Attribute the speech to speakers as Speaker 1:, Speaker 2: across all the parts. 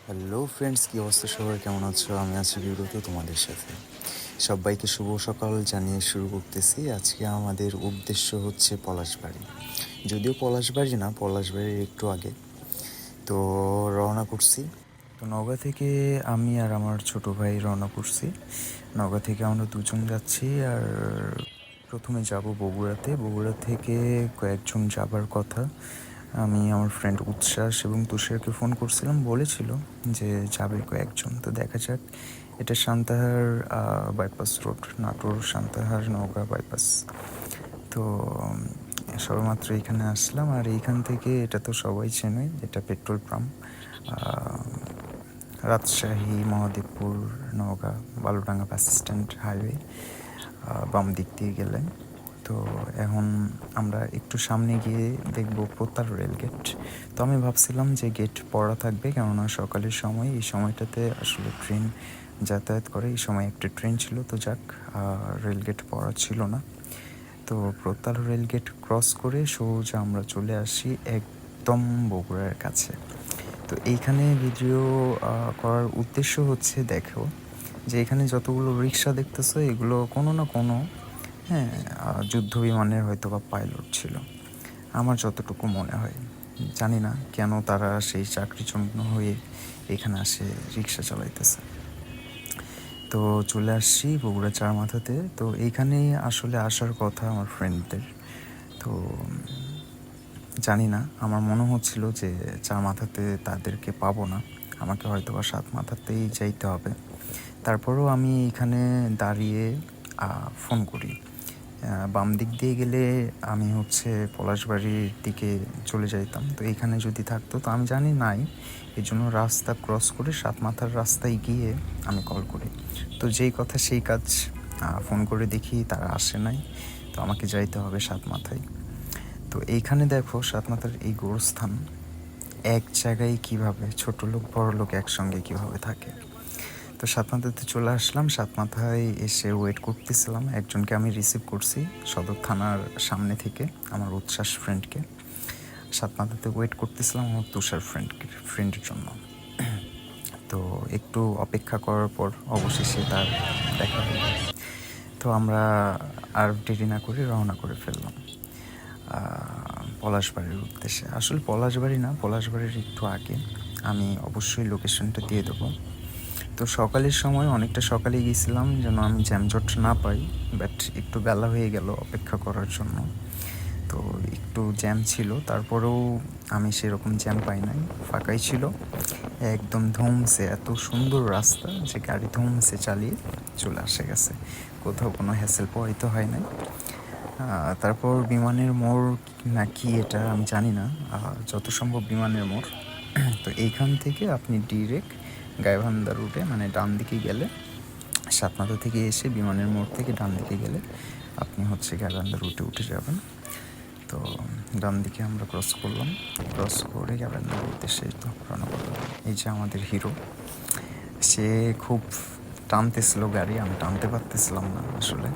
Speaker 1: Hello friends, কী অবস্থা? সবাই কেমন আছো? আমি আছি বিরত তোমাদের সাথে। সবাইকে শুভ সকাল জানিয়ে শুরু করতেছি। আজকে আমাদের উদ্দেশ্য হচ্ছে পলাশবাড়ি। যদিও পলাশবাড়ি না, পলাশবাড়ির একটু আগে। তো রওনা করছি। তো নওগাঁ থেকে আমি আর আমার ছোট ভাই রওনা করছি। নওগাঁ থেকে আমরা দুজন যাচ্ছি। আর প্রথমে যাব বগুড়াতে। বগুড়া থেকে কয়েকজন যাবার কথা। আমি আমার ফ্রেন্ড উচ্ছ্বাস এবং তুষারকে ফোন করছিলাম, বলেছিল যে যাবে কয়েকজন। তো দেখা যাক। এটা Santahar bypass road, Natore Santahar Naogaon bypass. তো সবেমাত্র এখানে আসলাম। আর এইখান থেকে, এটা তো সবাই চেনে, এটা petrol pump. Rajshahi, Mahadevpur, Naogaon, Baludanga bus stand highway বাম দিক দিয়ে গেলে। তো এখন আমরা একটু সামনে গিয়ে দেখব পোতার রেল গেট। তো আমি ভাবছিলাম যে গেট পড়া থাকবে, কেননা সকালের সময় এই সময়টাতে আসলে ট্রেন যাতায়াত করে। এই সময় একটা ট্রেন ছিল, তো যাক, রেল গেট পড়া ছিল না। তো পোতার রেল গেট ক্রস করে সোজা আমরা চলে আসি একদম বগুড়ার কাছে। তো এইখানে ভিডিও করার উদ্দেশ্য হচ্ছে, দেখো যে এখানে যতগুলো রিক্সা দেখতেছো, এগুলো কোনো না কোনো যুদ্ধ বিমানের হয়তো বা পাইলট ছিল, আমার যতটুকু মনে হয়। জানি না কেন তারা সেই চাকরিজন্য হয়ে এখানে আসে রিক্সা চালাইতেছে। তো চলে আসছি বগুড়া চার মাথাতে। তো এইখানেই আসলে আসার কথা আমার ফ্রেন্ডদের। তো জানি না, আমার মনে হচ্ছিল যে চার মাথাতে তাদেরকে পাবো না, আমাকে হয়তো বা সাত মাথাতেই যাইতে হবে। তারপরেও আমি এখানে দাঁড়িয়ে ফোন করি। বাম দিক দিয়ে গেলে আমি হচ্ছে পলাশবাড়ির দিকে চলে যাইতাম। তো এইখানে যদি থাকতো, তো আমি জানি নাই, এই জন্য রাস্তা ক্রস করে সাত মাথার রাস্তায় গিয়ে আমি কল করি। তো যেই কথা সেই কাজ, ফোন করে দেখি তারা আসে নাই। তো আমাকে যাইতে হবে সাত মাথায়। তো এইখানে দেখো, সাত মাথার এই গোরস্থান, এক জায়গায় কিভাবে ছোট লোক বড় লোক একসঙ্গে কিভাবে থাকে। তো সাত মাথাতে চলে আসলাম। সাত মাথায় এসে ওয়েট করতেছিলাম। একজনকে আমি রিসিভ করছি সদর থানার সামনে থেকে, আমার উচ্ছ্বাস ফ্রেন্ডকে। সাত মাথাতে ওয়েট করতেছিলাম আমার তুষার ফ্রেন্ডের জন্য। তো একটু অপেক্ষা করার পর অবশেষে তার দেখা হলো। তো আমরা আর দেরি না করে রওনা করে ফেললাম পলাশবাড়ির উদ্দেশ্যে। আসলে পলাশবাড়ি না, পলাশবাড়ির একটু আগে। আমি অবশ্যই লোকেশনটা দিয়ে দেবো। তো সকালের সময় অনেকটা সকালে গিয়েছিলাম যেন আমি জ্যামজট না পাই, বাট একটু বেলা হয়ে গেল অপেক্ষা করার জন্য। তো একটু জ্যাম ছিল, তারপরেও আমি সেরকম জ্যাম পাই নাই, ফাঁকাই ছিল একদম। ধুমসে, এত সুন্দর রাস্তা যে গাড়ি ধুমসে চালিয়ে চলে আসে গেছে, কোথাও কোনো হ্যাসেল পোহাইতে হয় নাই। তারপর বিমানের মোড় না কি এটা আমি জানি না, যত সম্ভব বিমানের মোড়। তো এইখান থেকে আপনি ডিরেক্ট গাইবান্ধা রুটে, মানে ডান দিকে গেলে, সাতমাথা থেকে এসে বিমানের মোড় থেকে ডান দিকে গেলে আপনি হচ্ছে গাইবান্ধা রুটে উঠে যাবেন। তো ডান দিকে আমরা ক্রস করলাম, ক্রস করে গাইবান্ধার উদ্দেশ্যে তো রওনা করলাম। এই যে আমাদের হিরো, সে খুব টানতেছিল গাড়ি, আমি টানতে পারতেছিলাম না আসলে।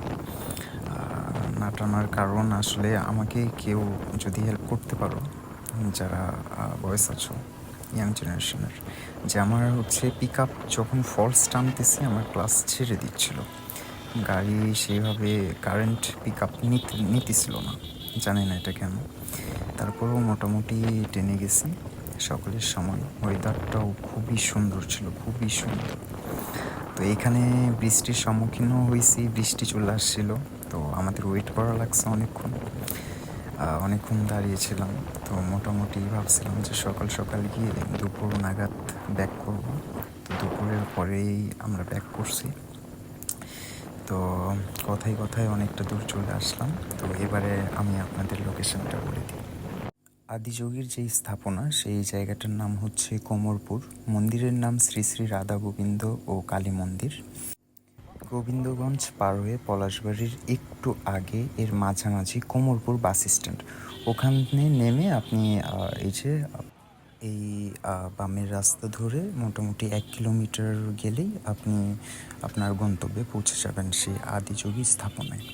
Speaker 1: না টানার কারণ, আসলে আমাকে কেউ যদি হেল্প করতে পারো, যারা বয়স আছো ইয়াং জেনারেশনের, যে আমার হচ্ছে পিক আপ যখন ফলস টানতেছি আমার ক্লাস ছেড়ে দিচ্ছিল গাড়ি, সেইভাবে কারেন্ট পিক আপ নিতেছিল না, জানি না এটা কেন। তারপরেও মোটামুটি টেনে গেছি সকালের সময়। ওয়েদারটাও খুবই সুন্দর ছিল, খুবই সুন্দর। তো এইখানে বৃষ্টির সম্মুখীনও হয়েছি, বৃষ্টি চলে আসছিল। তো আমাদের ওয়েট করা লাগছে অনেকক্ষণ দাঁড়িয়েছিলাম। তো মোটামুটি ভাবছিলাম যে সকাল সকাল গিয়ে দুপুর নাগাদ ব্যাক করব। তো দুপুরের পরেই আমরা ব্যাক করছি। তো কথায় কথায় অনেকটা দূর চলে আসলাম। তো এবারে আমি আপনাদের লোকেশনটা বলে দিই। আদিযোগীর যেই স্থাপনা, সেই জায়গাটার নাম হচ্ছে কোমরপুর। মন্দিরের নাম শ্রী শ্রী রাধা গোবিন্দ ও কালী মন্দির। গোবিন্দগঞ্জ পার হয়ে পলাশবাড়ির একটু আগে, এর মাঝামাঝি কোমরপুর বাস স্ট্যান্ড। ওখানে নেমে আপনি এই বামের রাস্তা ধরে মোটামুটি 1 কিলোমিটার গেলেই আপনি আপনার গন্তব্যে পৌঁছে যাবেন, সেই আদিযোগী স্থাপনায়।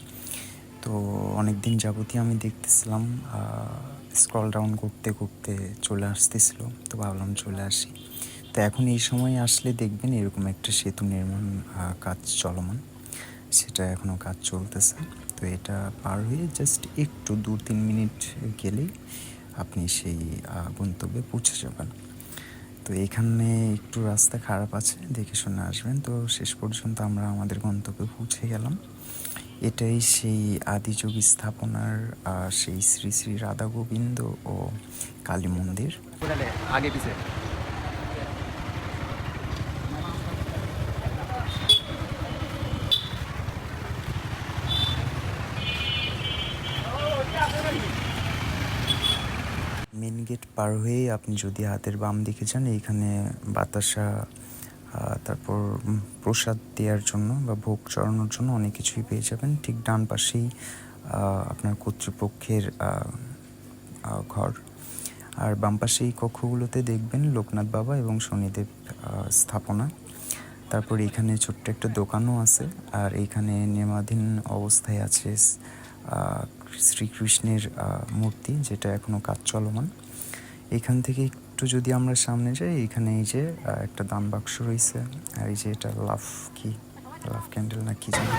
Speaker 1: তো অনেক দিন যাবতীয় আমি দেখতেছিলাম, স্ক্রল ডাউন করতে করতে চলে আসতেছিল, তো ভাবলাম চলে আসি। তো তো এখন এই সময় আসলে দেখবেন এরকম একটা সেতু নির্মাণ কাজ চলমান, সেটা এখনও কাজ চলতেছে। তো এটা পার হয়ে জাস্ট একটু 2-3 মিনিট গেলেই আপনি সেই গন্তব্যে পৌঁছে যাবেন। তো এখানে একটু রাস্তা খারাপ আছে, দেখে শুনে আসবেন। তো শেষ পর্যন্ত আমরা আমাদের গন্তব্যে পৌঁছে গেলাম। এটাই সেই আদিযোগ স্থাপনার সেই শ্রী শ্রী রাধা গোবিন্দ ও কালী মন্দির।
Speaker 2: আগে পিছে
Speaker 1: মেন গেট পার হয়ে আপনি যদি হাতের বাম দিকে যান, এইখানে বাতাসা, তারপর প্রসাদ দেওয়ার জন্য বা ভোগ চড়ানোর জন্য অনেক কিছুই পেয়ে যাবেন। ঠিক ডান পাশেই আপনার কর্তৃপক্ষের ঘর, আর বাম পাশে এই কক্ষগুলোতে দেখবেন লোকনাথ বাবা এবং শনিদেব স্থাপনা। তারপর এখানে ছোট্ট একটা দোকানও আছে, আর এইখানে নির্মাণাধীন অবস্থায় আছে শ্রীকৃষ্ণের মূর্তি, যেটা এখনও কাজ চলমান। এখান থেকে একটু যদি আমরা সামনে যাই, এখানে এই যে একটা দান বাক্স রয়েছে, আর এই যে এটা লাভ ক্যান্ডেল না কি জানি,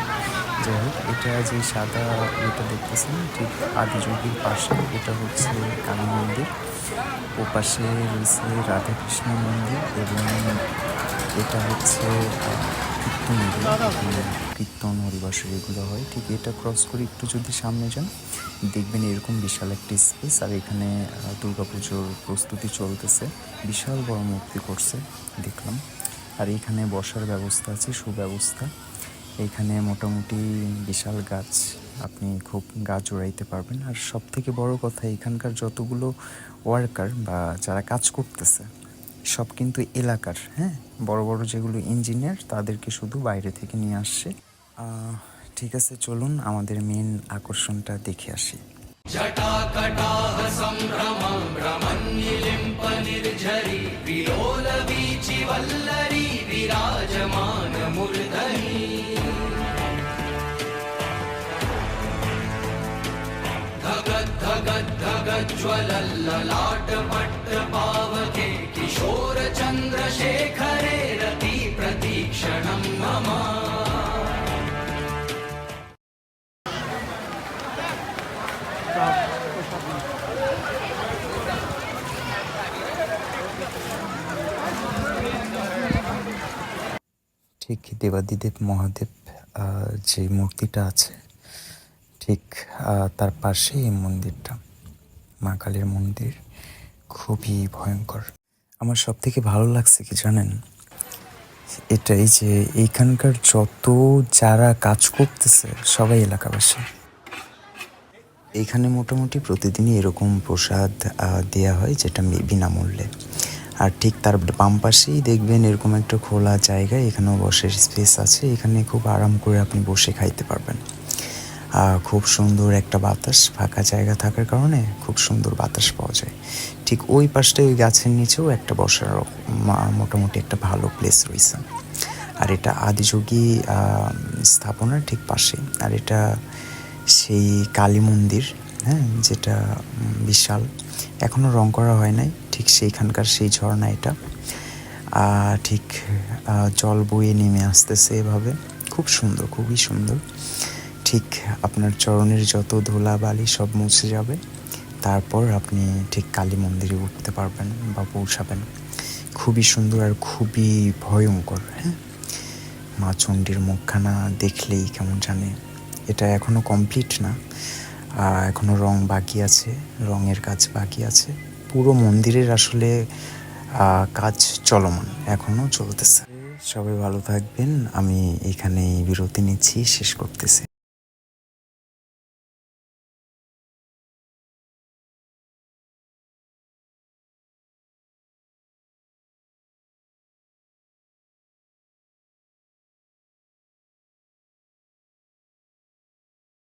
Speaker 1: যাই হোক, এটা যে সাদা এটা দেখতেছেন ঠিক আদিযোগীর পাশে, এটা হচ্ছে কালী মন্দির। ও পাশে রয়েছে রাধাকৃষ্ণ মন্দির, এবং এটা হচ্ছে কীর্তন হরিবাসর এগুলো হয়। ঠিক এটা ক্রস করে একটু যদি সামনে যান, দেখবেন এরকম বিশাল একটা স্পেস, আর এখানে দুর্গাপুজোর প্রস্তুতি চলতেছে, বিশাল বড় মূর্তি করছে দেখলাম। আর এখানে বসার ব্যবস্থা আছে, সুব্যবস্থা। এখানে মোটামুটি বিশাল গাছ, আপনি খুব গা জোড়াইতে পারবেন। আর সব থেকে বড় কথা, এখানকার যতগুলো ওয়ার্কার বা যারা কাজ করতেছে সব কিন্তু এলাকার, হ্যাঁ, বড় বড় যেগুলো ইঞ্জিনিয়ার তাদেরকে শুধু বাইরে থেকে নিয়ে আসছে। ঠিক আছে, চলুন আমাদের মেন আকর্ষণটা দেখে আসি।
Speaker 3: जटाकटाः सम्भ्रमं भ्रमन्निलिम्प निर्झरी विलोलवीचि वल्लरी विराजमानमूर्धनि धगद्धगद्धगज्ज्वलल्ललाटपट्टपावके किशोरचन्द्रशेखरे रति प्रतीक्षणं मम।
Speaker 1: ঠিক দেবাদিদেব মহাদেব যে মূর্তিটা আছে, ঠিক তার পাশে এই মন্দিরটা, মা কালীর মন্দির, খুবই ভয়ঙ্কর। আমার সব থেকে ভালো লাগছে কি জানেন, এটাই যে এইখানকার যত যারা কাজ করতেছে সবাই এলাকাবাসী। এইখানে মোটামুটি প্রতিদিনই এরকম প্রসাদ দেওয়া হয়, যেটা বিনামূল্যে। আর ঠিক তার বাম পাশেই দেখবেন এরকম একটা খোলা জায়গা, এখানেও বসার স্পেস আছে, এখানে খুব আরাম করে আপনি বসে খাইতে পারবেন। খুব সুন্দর একটা বাতাস, ফাঁকা জায়গা থাকার কারণে খুব সুন্দর বাতাস পাওয়া যায়। ঠিক ওই পাশটায় ওই গাছের নিচেও একটা বসার মোটামুটি একটা ভালো প্লেস রয়েছে। আর এটা আদিযোগী স্থাপনার ঠিক পাশে। আর এটা সেই কালী মন্দির, হ্যাঁ, যেটা বিশাল, এখনও রং করা হয় নাই। ঠিক সেইখানকার সেই ঝর্ণা এটা, ঠিক জল বয়ে নেমে আসতেছে এভাবে, খুব সুন্দর, খুবই সুন্দর। ঠিক আপনার চরণের যত ধুলা বালি সব মুছে যাবে, তারপর আপনি ঠিক কালী মন্দিরে উঠতে পারবেন বা পৌঁছাবেন। খুবই সুন্দর আর খুবই ভয়ঙ্কর। হ্যাঁ, মা চণ্ডীর মুখখানা দেখলেই কেমন জানে। এটা এখনও কমপ্লিট না, এখনও রং বাকি আছে, রঙের কাজ বাকি আছে। পুরো মন্দিরের আসলে কাজ চলমান, এখনও চলতেছে। সবাই ভালো থাকবেন, আমি এখানেই বিরতি নিচ্ছি, শেষ করতেছি।